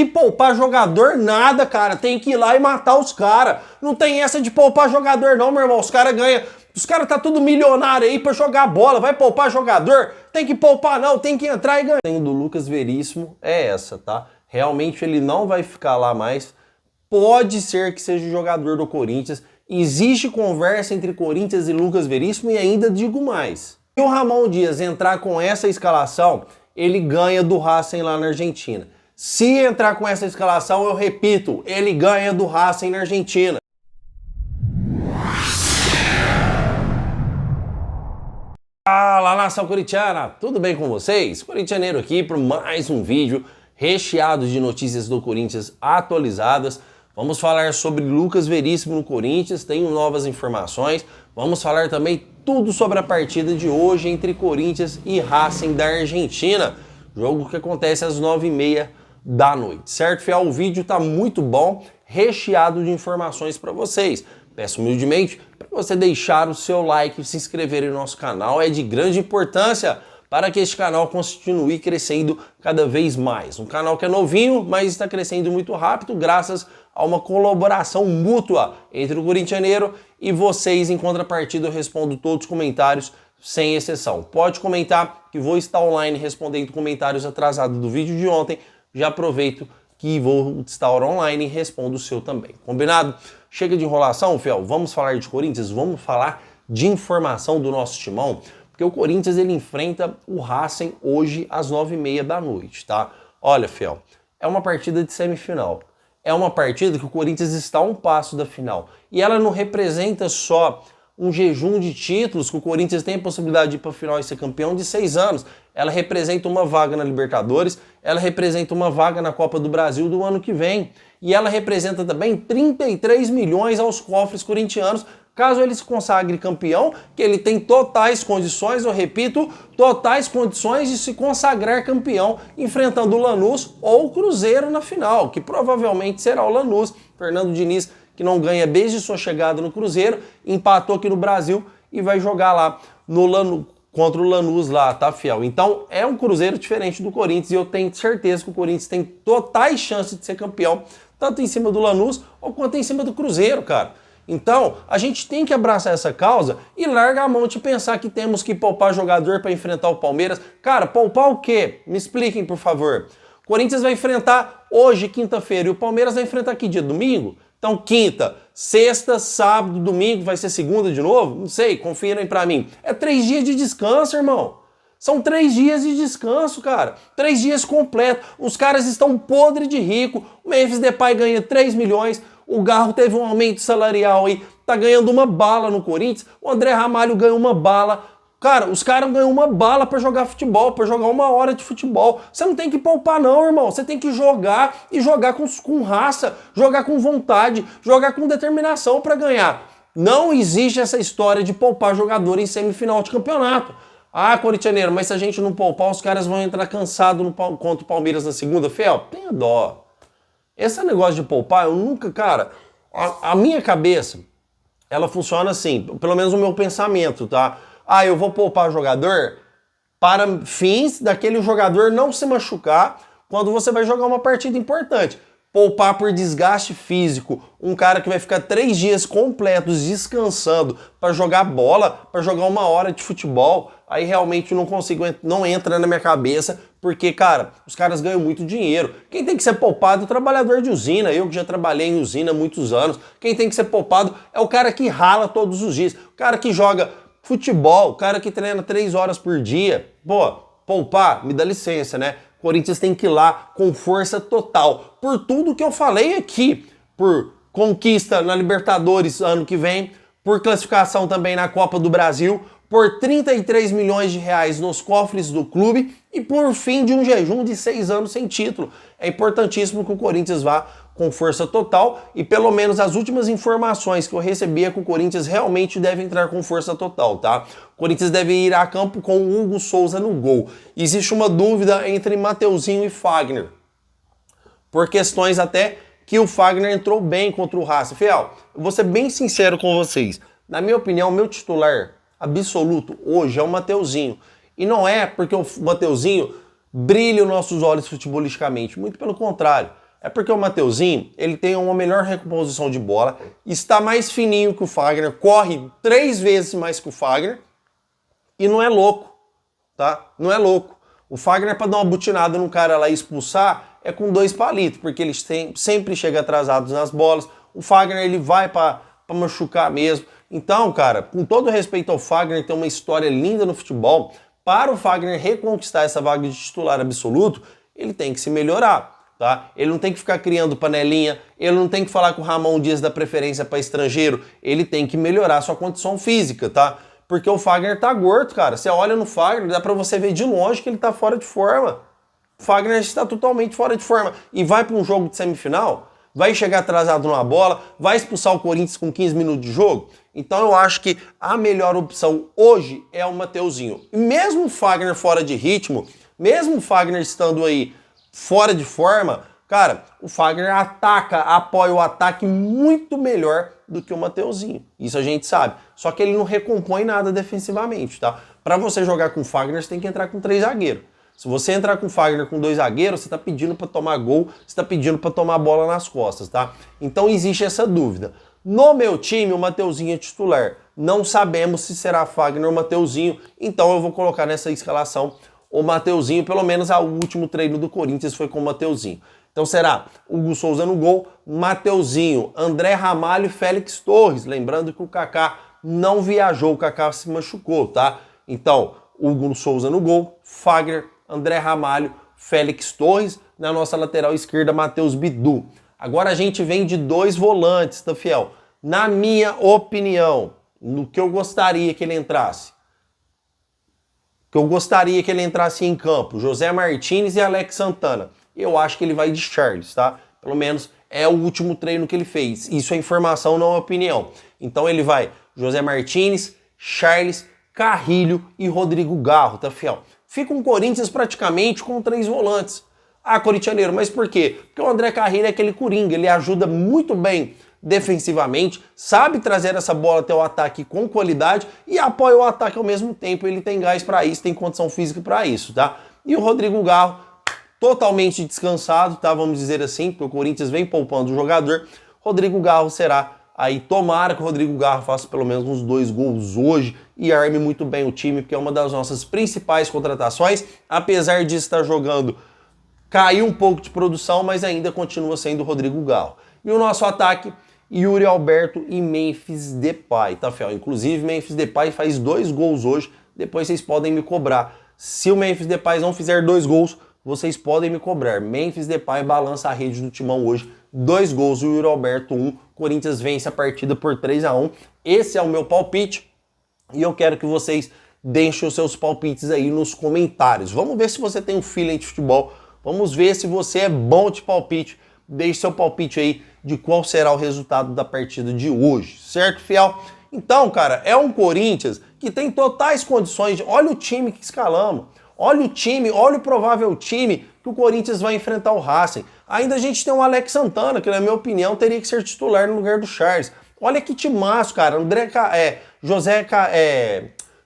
que poupar jogador nada, cara. Tem que ir lá e matar os caras. Não tem essa de poupar jogador não, meu irmão. Os caras ganham... Os caras tá tudo milionário aí pra jogar bola. Vai poupar jogador? Tem que poupar não, tem que entrar e ganhar. A do Lucas Veríssimo é essa, tá? Realmente ele não vai ficar lá mais. Pode ser que seja jogador do Corinthians. Existe conversa entre Corinthians e Lucas Veríssimo e ainda digo mais. Se o Ramon Dias entrar com essa escalação, ele ganha do Racing lá na Argentina. Se entrar com essa escalação, eu repito, ele ganha do Racing na Argentina. Fala, nação corintiana, tudo bem com vocês? Corintianeiro aqui para mais um vídeo recheado de notícias do Corinthians atualizadas. Vamos falar sobre Lucas Veríssimo no Corinthians, tenho novas informações. Vamos falar também tudo sobre a partida de hoje entre Corinthians e Racing da Argentina. Jogo que acontece às 9h30 da noite, certo, fiel? O vídeo tá muito bom, recheado de informações para vocês. Peço humildemente para você deixar o seu like e se inscrever no nosso canal. É de grande importância para que este canal continue crescendo cada vez mais. Um canal que é novinho, mas está crescendo muito rápido graças a uma colaboração mútua entre o corintianeiro e vocês. Em contrapartida, eu respondo todos os comentários sem exceção. Pode comentar que vou estar online respondendo comentários atrasados do vídeo de ontem. Já aproveito que vou estar online e respondo o seu também. Combinado? Chega de enrolação, fiel. Vamos falar de Corinthians? Vamos falar de informação do nosso timão? Porque o Corinthians ele enfrenta o Racing hoje às 9h30 da noite, tá? Olha, fiel, é uma partida de semifinal. É uma partida que o Corinthians está a um passo da final. E ela não representa só um jejum de títulos, que o Corinthians tem a possibilidade de ir para a final e ser campeão de 6 anos. Ela representa uma vaga na Libertadores, ela representa uma vaga na Copa do Brasil do ano que vem. E ela representa também 33 milhões aos cofres corintianos, caso ele se consagre campeão, que ele tem totais condições, eu repito, totais condições de se consagrar campeão, enfrentando o Lanús ou o Cruzeiro na final, que provavelmente será o Lanús. Fernando Diniz, que não ganha desde sua chegada no Cruzeiro, empatou aqui no Brasil e vai jogar lá no Lanús, contra o Lanús lá, tá, fiel? Então é um Cruzeiro diferente do Corinthians e eu tenho certeza que o Corinthians tem totais chances de ser campeão, tanto em cima do Lanús ou quanto em cima do Cruzeiro, cara. Então, a gente tem que abraçar essa causa e largar a mão de pensar que temos que poupar jogador para enfrentar o Palmeiras. Cara, poupar o quê? Me expliquem, por favor. O Corinthians vai enfrentar hoje, quinta-feira, e o Palmeiras vai enfrentar que dia? Domingo? Então, quinta, sexta, sábado, domingo, vai ser segunda de novo? Não sei, confirem pra mim. É 3 dias de descanso, irmão. São 3 dias de descanso, cara. 3 dias completos. Os caras estão podres de rico. O Memphis Depay ganha 3 milhões. O Garro teve um aumento salarial aí. Tá ganhando uma bala no Corinthians. O André Ramalho ganhou uma bala. Cara, os caras ganham uma bala pra jogar futebol, pra jogar 1 hora de futebol. Você não tem que poupar não, irmão. Você tem que jogar e jogar com raça, jogar com vontade, jogar com determinação pra ganhar. Não existe essa história de poupar jogador em semifinal de campeonato. Ah, corintianeiro, mas se a gente não poupar, os caras vão entrar cansados contra o Palmeiras na segunda-feira? Tenha dó. Esse negócio de poupar, eu nunca, cara... A minha cabeça, ela funciona assim, pelo menos o meu pensamento, tá? Ah, eu vou poupar jogador para fins daquele jogador não se machucar quando você vai jogar uma partida importante. Poupar por desgaste físico, um cara que vai ficar 3 dias completos descansando para jogar bola, para jogar 1 hora de futebol, aí realmente não consigo, não entra na minha cabeça, porque, cara, os caras ganham muito dinheiro. Quem tem que ser poupado é o trabalhador de usina, eu que já trabalhei em usina há muitos anos. Quem tem que ser poupado é o cara que rala todos os dias, o cara que joga futebol, o cara que treina 3 horas por dia. Pô, poupar, me dá licença, né? Corinthians tem que ir lá com força total. Por tudo que eu falei aqui, por conquista na Libertadores ano que vem, por classificação também na Copa do Brasil, por 33 milhões de reais nos cofres do clube e por fim de um jejum de 6 anos sem título. É importantíssimo que o Corinthians vá com força total e pelo menos as últimas informações que eu recebi é que o Corinthians realmente deve entrar com força total, tá? O Corinthians deve ir a campo com o Hugo Souza no gol. Existe uma dúvida entre Mateuzinho e Fagner, por questões até que o Fagner entrou bem contra o Racing. Fiel, eu vou ser bem sincero com vocês. Na minha opinião, meu titular absoluto hoje é o Mateuzinho. E não é porque o Mateuzinho brilha os nossos olhos futebolisticamente, muito pelo contrário. É porque o Mateuzinho, ele tem uma melhor recomposição de bola, está mais fininho que o Fagner, corre 3 vezes mais que o Fagner e não é louco, tá? Não é louco. O Fagner, para dar uma butinada no cara lá e expulsar, é com 2 palitos, porque eles sempre chegam atrasados nas bolas. O Fagner, ele vai para machucar mesmo. Então, cara, com todo respeito ao Fagner, tem uma história linda no futebol. Para o Fagner reconquistar essa vaga de titular absoluto, ele tem que se melhorar. Tá? Ele não tem que ficar criando panelinha, ele não tem que falar com o Ramon Dias da preferência para estrangeiro, ele tem que melhorar sua condição física, tá? Porque o Fagner tá gordo, cara. Você olha no Fagner, dá para você ver de longe que ele tá fora de forma. O Fagner está totalmente fora de forma. E vai para um jogo de semifinal, vai chegar atrasado numa bola, vai expulsar o Corinthians com 15 minutos de jogo. Então eu acho que a melhor opção hoje é o Mateuzinho. E mesmo o Fagner fora de ritmo, mesmo o Fagner estando aí fora de forma, cara, o Fagner apoia o ataque muito melhor do que o Mateuzinho. Isso a gente sabe. Só que ele não recompõe nada defensivamente, tá? Para você jogar com o Fagner, você tem que entrar com 3 zagueiros. Se você entrar com o Fagner com 2 zagueiros, você tá pedindo para tomar gol, você tá pedindo para tomar bola nas costas, tá? Então existe essa dúvida. No meu time, o Mateuzinho é titular. Não sabemos se será Fagner ou Mateuzinho, então eu vou colocar nessa escalação o Mateuzinho, pelo menos o último treino do Corinthians foi com o Mateuzinho. Então será Hugo Souza no gol, Mateuzinho, André Ramalho e Félix Torres. Lembrando que o Kaká não viajou, o Kaká se machucou, tá? Então, Hugo Souza no gol, Fagner, André Ramalho, Félix Torres. Na nossa lateral esquerda, Matheus Bidu. Agora a gente vem de 2 volantes, tá, fiel? Na minha opinião, no que eu gostaria que ele entrasse, em campo, José Martins e Alex Santana. Eu acho que ele vai de Charles, tá? Pelo menos é o último treino que ele fez. Isso é informação, não é opinião. Então ele vai José Martins, Charles, Carrilho e Rodrigo Garro, tá, fiel? Fica um Corinthians praticamente com 3 volantes. Ah, corintianeiro, mas por quê? Porque o André Carrilho é aquele coringa, ele ajuda muito bem defensivamente, sabe trazer essa bola até o ataque com qualidade e apoia o ataque ao mesmo tempo. Ele tem gás para isso, tem condição física para isso, tá? E o Rodrigo Garro, totalmente descansado, tá? Vamos dizer assim, porque o Corinthians vem poupando o jogador. Rodrigo Garro será aí, tomara que o Rodrigo Garro faça pelo menos uns 2 gols hoje e arme muito bem o time, porque é uma das nossas principais contratações. Apesar de estar jogando, caiu um pouco de produção, mas ainda continua sendo o Rodrigo Garro. E o nosso ataque, Yuri Alberto e Memphis Depay, tá, fiel? Inclusive, Memphis Depay faz 2 gols hoje, depois vocês podem me cobrar. Se o Memphis Depay não fizer 2 gols, vocês podem me cobrar. Memphis Depay balança a rede do Timão hoje, 2 gols, o Yuri Alberto 1. Corinthians vence a partida por 3-1. Esse é o meu palpite e eu quero que vocês deixem os seus palpites aí nos comentários. Vamos ver se você tem um feeling de futebol, vamos ver se você é bom de palpite. Deixe seu palpite aí de qual será o resultado da partida de hoje, certo, fiel? Então, cara, é um Corinthians que tem totais condições de... Olha o time que escalamos, olha o time, olha o provável time que o Corinthians vai enfrentar o Racing. Ainda a gente tem o Alex Santana, que na minha opinião teria que ser titular no lugar do Charles. Olha que timaço, cara.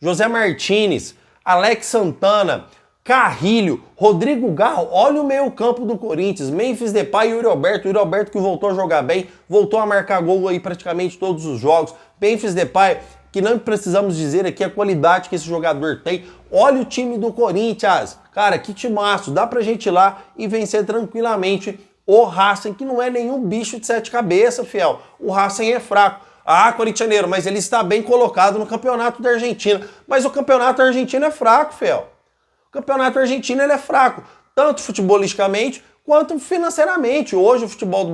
José Martins, Alex Santana, Carrilho, Rodrigo Garro, olha o meio campo do Corinthians, Memphis Depay e Yuri Alberto que voltou a jogar bem, voltou a marcar gol aí praticamente todos os jogos. Memphis Depay, que não precisamos dizer aqui a qualidade que esse jogador tem. Olha o time do Corinthians, cara, que timaço, dá pra gente ir lá e vencer tranquilamente o Racing, que não é nenhum bicho de 7 cabeças, fiel. O Racing é fraco. Ah, corintianeiro, mas ele está bem colocado no campeonato da Argentina. Mas o campeonato argentino é fraco, fiel. O campeonato argentino ele é fraco, tanto futebolisticamente quanto financeiramente. Hoje o futebol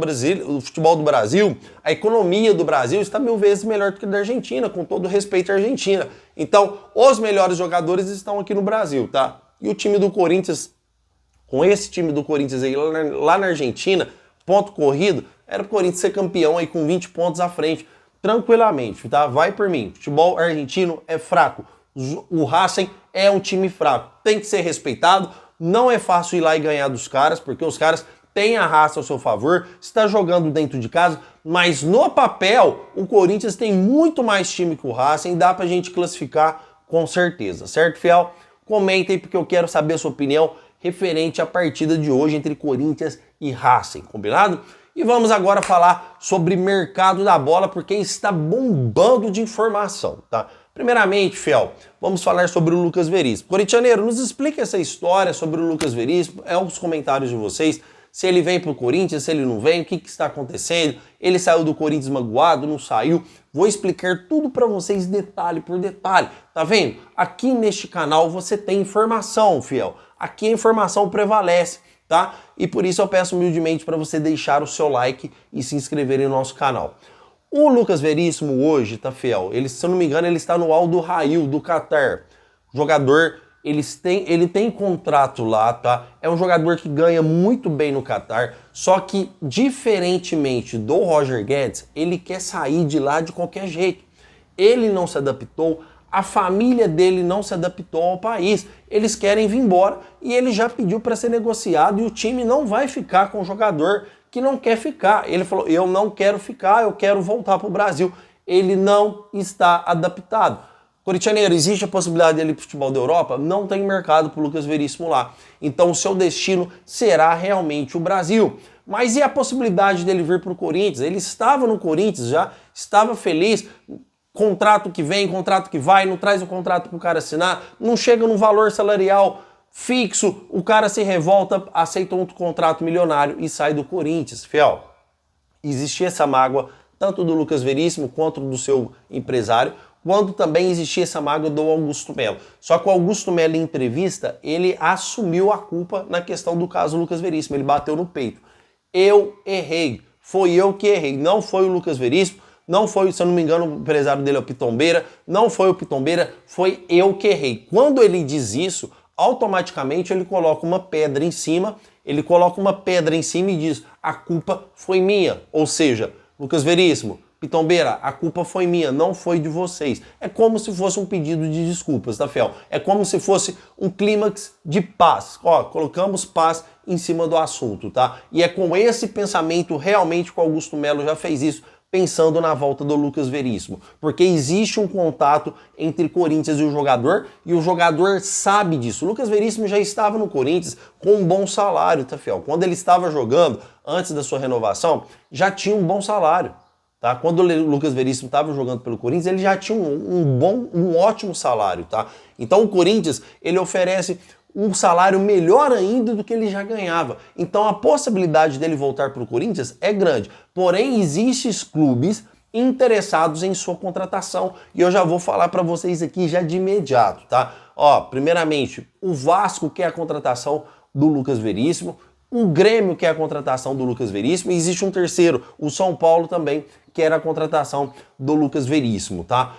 do Brasil, a economia do Brasil está 1000 vezes melhor do que a da Argentina, com todo respeito à Argentina. Então, os melhores jogadores estão aqui no Brasil, tá? E o time do Corinthians, com esse time do Corinthians aí lá na Argentina, ponto corrido, era o Corinthians ser campeão aí com 20 pontos à frente, tranquilamente, tá? Vai por mim. Futebol argentino é fraco. O Racing é um time fraco, tem que ser respeitado, não é fácil ir lá e ganhar dos caras, porque os caras têm a raça ao seu favor, está jogando dentro de casa, mas no papel o Corinthians tem muito mais time que o Racing, dá pra gente classificar com certeza, certo, fiel? Comentem porque eu quero saber a sua opinião, referente à partida de hoje entre Corinthians e Racing, combinado? E vamos agora falar sobre mercado da bola, porque está bombando de informação, tá? Primeiramente, Fiel, vamos falar sobre o Lucas Veríssimo. Corintianeiro, nos explica essa história sobre o Lucas Veríssimo, os comentários de vocês, se ele vem pro Corinthians, se ele não vem, o que está acontecendo, ele saiu do Corinthians magoado, não saiu, vou explicar tudo para vocês detalhe por detalhe, tá vendo? Aqui neste canal você tem informação, Fiel, aqui a informação prevalece, tá? E por isso eu peço humildemente para você deixar o seu like e se inscrever no nosso canal. O Lucas Veríssimo hoje, tá, Fiel? Ele, se eu não me engano, ele está no Al Duhail do Catar. Jogador, ele tem contrato lá, tá? É um jogador que ganha muito bem no Catar, só que, diferentemente do Roger Guedes, ele quer sair de lá de qualquer jeito. Ele não se adaptou, a família dele não se adaptou ao país. Eles querem vir embora e ele já pediu para ser negociado e o time não vai ficar com o jogador que não quer ficar. Ele falou, eu não quero ficar, eu quero voltar para o Brasil. Ele não está adaptado. Corintianeiro, existe a possibilidade dele ir para o futebol da Europa? Não tem mercado para o Lucas Veríssimo lá. Então o seu destino será realmente o Brasil. Mas e a possibilidade dele vir para o Corinthians? Ele estava no Corinthians já, estava feliz. Contrato que vem, contrato que vai, não traz o contrato para o cara assinar, não chega no valor salarial fixo, o cara se revolta, aceita um contrato milionário e sai do Corinthians. Fiel, existia essa mágoa tanto do Lucas Veríssimo quanto do seu empresário, quanto também existia essa mágoa do Augusto Melo. Só que o Augusto Melo, em entrevista, ele assumiu a culpa na questão do caso Lucas Veríssimo, ele bateu no peito. Eu errei, foi eu que errei, não foi o Lucas Veríssimo, não foi, se eu não me engano, o empresário dele é o Pitombeira, não foi o Pitombeira, foi eu que errei. Quando ele diz isso, automaticamente ele coloca uma pedra em cima, e diz, a culpa foi minha. Ou seja, Lucas Veríssimo, Pitombeira, a culpa foi minha, não foi de vocês. É como se fosse um pedido de desculpas, tá, Fiel? É como se fosse um clímax de paz. Ó, colocamos paz em cima do assunto, tá? E é com esse pensamento realmente que o Augusto Melo já fez isso, pensando na volta do Lucas Veríssimo, porque existe um contato entre Corinthians e o jogador sabe disso. O Lucas Veríssimo já estava no Corinthians com um bom salário, tá, Fiel? Quando ele estava jogando, antes da sua renovação, já tinha um bom salário, tá? Quando o Lucas Veríssimo estava jogando pelo Corinthians, ele já tinha um ótimo salário, tá? Então o Corinthians, ele oferece um salário melhor ainda do que ele já ganhava. Então a possibilidade dele voltar para o Corinthians é grande. Porém, existem clubes interessados em sua contratação. E eu já vou falar para vocês aqui já de imediato, tá? Ó, primeiramente, o Vasco quer a contratação do Lucas Veríssimo, o Grêmio quer a contratação do Lucas Veríssimo, e existe um terceiro, o São Paulo também quer a contratação do Lucas Veríssimo, tá?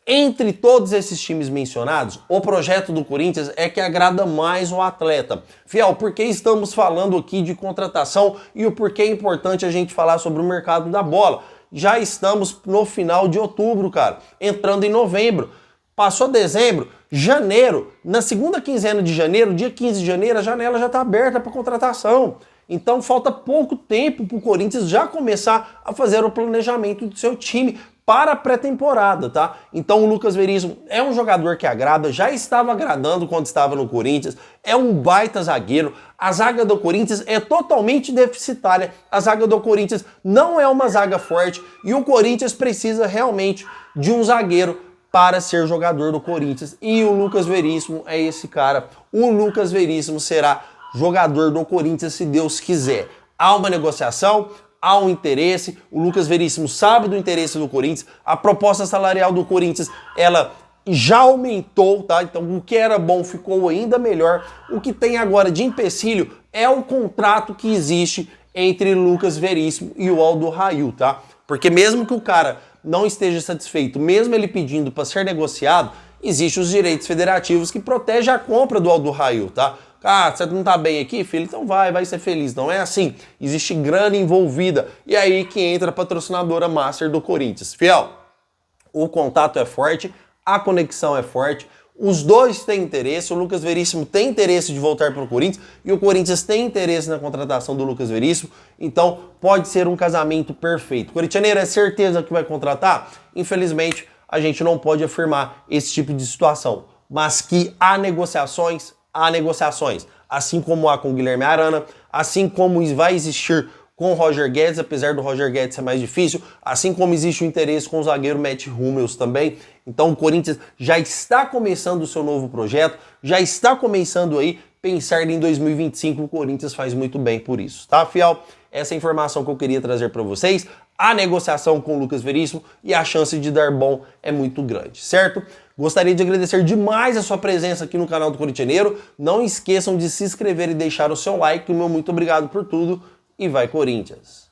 Entre todos esses times mencionados, o projeto do Corinthians é que agrada mais o atleta. Fiel, por que estamos falando aqui de contratação e o porquê é importante a gente falar sobre o mercado da bola? Já estamos no final de outubro, cara, entrando em novembro. Passou dezembro, janeiro, na segunda quinzena de janeiro, dia 15 de janeiro, a janela já está aberta para contratação. Então falta pouco tempo para o Corinthians já começar a fazer o planejamento do seu time para a pré-temporada, tá? Então o Lucas Veríssimo é um jogador que agrada, já estava agradando quando estava no Corinthians, é um baita zagueiro, a zaga do Corinthians é totalmente deficitária, a zaga do Corinthians não é uma zaga forte e o Corinthians precisa realmente de um zagueiro para ser jogador do Corinthians e o Lucas Veríssimo é esse cara. O Lucas Veríssimo será jogador do Corinthians se Deus quiser. Há uma negociação, há um interesse, o Lucas Veríssimo sabe do interesse do Corinthians, a proposta salarial do Corinthians, ela já aumentou, tá? Então o que era bom ficou ainda melhor. O que tem agora de empecilho é o contrato que existe entre Lucas Veríssimo e o Al Duhail, tá? Porque mesmo que o cara não esteja satisfeito, mesmo ele pedindo para ser negociado, existem os direitos federativos que protegem a compra do Al Duhail, tá? Ah, você não tá bem aqui, filho? Então vai ser feliz. Não é assim. Existe grana envolvida. E aí que entra a patrocinadora master do Corinthians. Fiel, o contato é forte, a conexão é forte, os dois têm interesse, o Lucas Veríssimo tem interesse de voltar para o Corinthians e o Corinthians tem interesse na contratação do Lucas Veríssimo, então pode ser um casamento perfeito. Corintianeiro, é certeza que vai contratar? Infelizmente, a gente não pode afirmar esse tipo de situação, mas que há negociações, assim como há com o Guilherme Arana, assim como vai existir com o Roger Guedes, apesar do Roger Guedes ser mais difícil, assim como existe o interesse com o zagueiro Matt Hummels também. Então o Corinthians já está começando o seu novo projeto, já está começando aí pensar em 2025, o Corinthians faz muito bem por isso, tá, fiel? Essa é a informação que eu queria trazer para vocês. A negociação com o Lucas Veríssimo e a chance de dar bom é muito grande, certo? Gostaria de agradecer demais a sua presença aqui no canal do Corintianeiro. Não esqueçam de se inscrever e deixar o seu like. O meu muito obrigado por tudo e vai Corinthians!